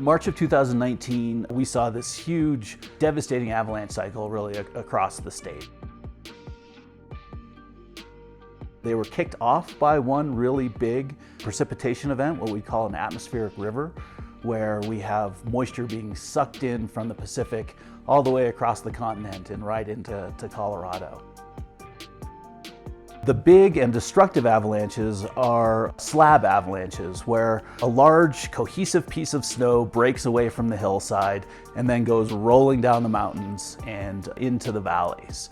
March of 2019, we saw this huge, devastating avalanche cycle really across the state. They were kicked off by one really big precipitation event, what we call an atmospheric river, where we have moisture being sucked in from the Pacific all the way across the continent and right into Colorado. The big and destructive avalanches are slab avalanches, where a large cohesive piece of snow breaks away from the hillside and then goes rolling down the mountains and into the valleys.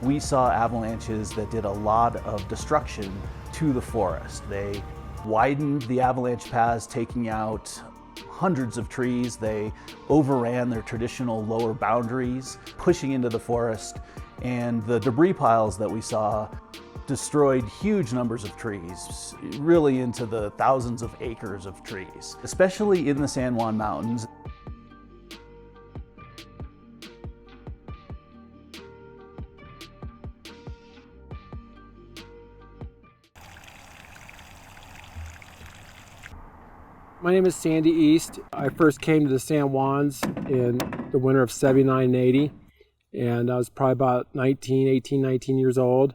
We saw avalanches that did a lot of destruction to the forest. They widened the avalanche paths, taking out hundreds of trees. They overran their traditional lower boundaries, pushing into the forest. And the debris piles that we saw destroyed huge numbers of trees, really into the thousands of acres of trees, especially in the San Juan Mountains. My name is Sandy East. I first came to the San Juans in the winter of '79 and '80, and I was probably about 19 years old.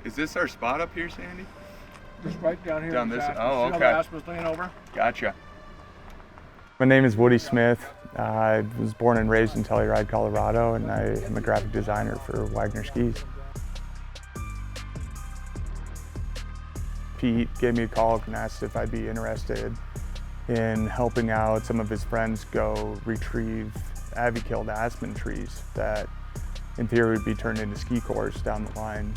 Is this our spot up here, Sandy? Just right down here. Down this? Aspen. Oh, See okay. how the aspen's laying over? Gotcha. My name is Woody Smith. I was born and raised in Telluride, Colorado, and I am a graphic designer for Wagner skis. Pete gave me a call and asked if I'd be interested in helping out some of his friends go retrieve Avy-killed aspen trees that in theory would be turned into ski course down the line.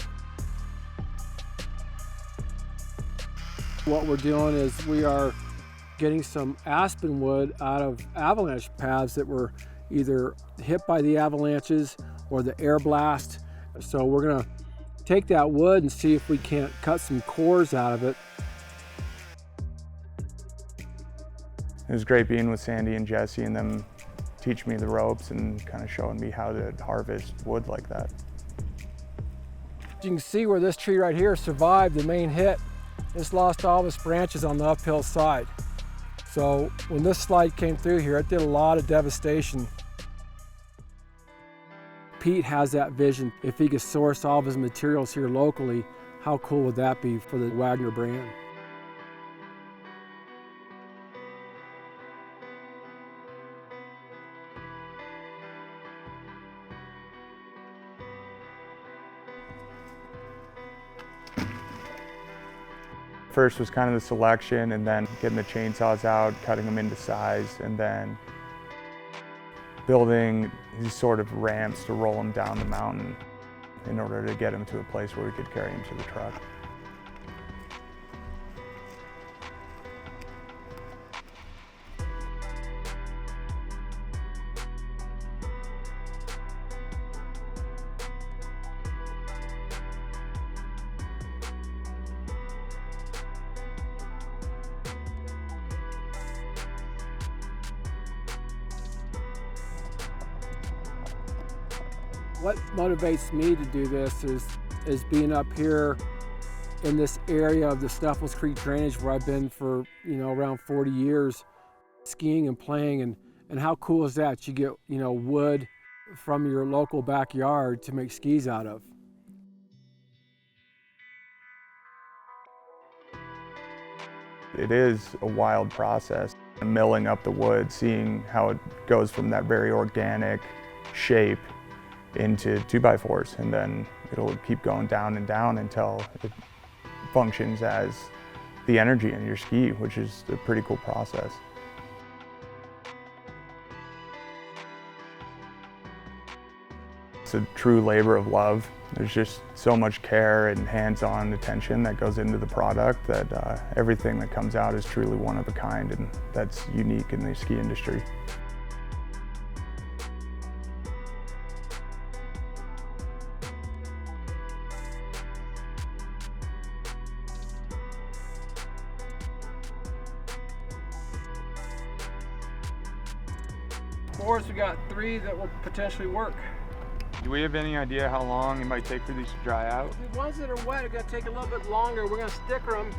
What we're doing is we are getting some aspen wood out of avalanche paths that were either hit by the avalanches or the air blast. So we're gonna take that wood and see if we can't cut some cores out of it. It was great being with Sandy and Jesse and them teaching me the ropes and kind of showing me how to harvest wood like that. You can see where this tree right here survived the main hit. It's lost all of its branches on the uphill side. So when this slide came through here, it did a lot of devastation. Pete has that vision. If he could source all of his materials here locally, how cool would that be for the Wagner brand? First was kind of the selection and then getting the chainsaws out, cutting them into size, and then building these sort of ramps to roll them down the mountain in order to get them to a place where we could carry them to the truck. What motivates me to do this is being up here in this area of the Snuffles Creek drainage where I've been for around 40 years, skiing and playing, and how cool is that? You get wood from your local backyard to make skis out of. It is a wild process. Milling up the wood, seeing how it goes from that very organic shape into 2x4s, and then it'll keep going down and down until it functions as the energy in your ski, which is a pretty cool process. a true labor of love. There's just so much care and hands-on attention that goes into the product that everything that comes out is truly one of a kind, and that's unique in the ski industry. Of course, we got 3 that will potentially work. Do we have any idea how long it might take for these to dry out? The ones that are wet are going to take a little bit longer. We're going to sticker them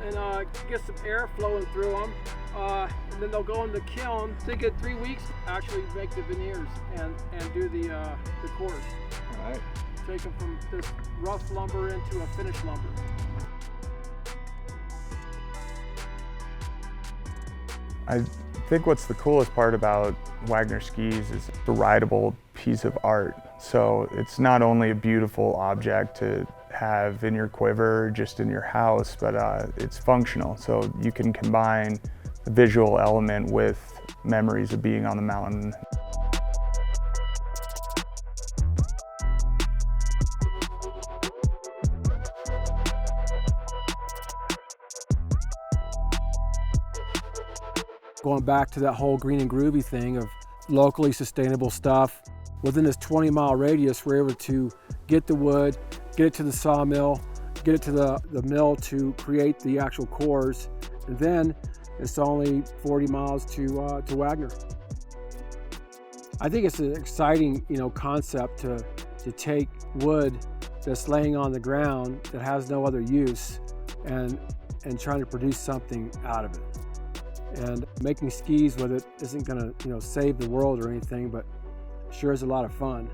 and get some air flowing through them. And then they'll go in the kiln. They get 3 weeks to actually make the veneers and do the cores. All right. Take them from this rough lumber into a finished lumber. I think what's the coolest part about Wagner skis is a rideable piece of art. So it's not only a beautiful object to have in your quiver, just in your house, but it's functional. So you can combine the visual element with memories of being on the mountain. Going back to that whole green and groovy thing of locally sustainable stuff, within this 20-mile radius, we're able to get the wood, get it to the sawmill, get it to the mill to create the actual cores, and then it's only 40 miles to Wagner. I think it's an exciting, concept to take wood that's laying on the ground that has no other use and trying to produce something out of it. And making skis with it isn't gonna, save the world or anything, but sure is a lot of fun.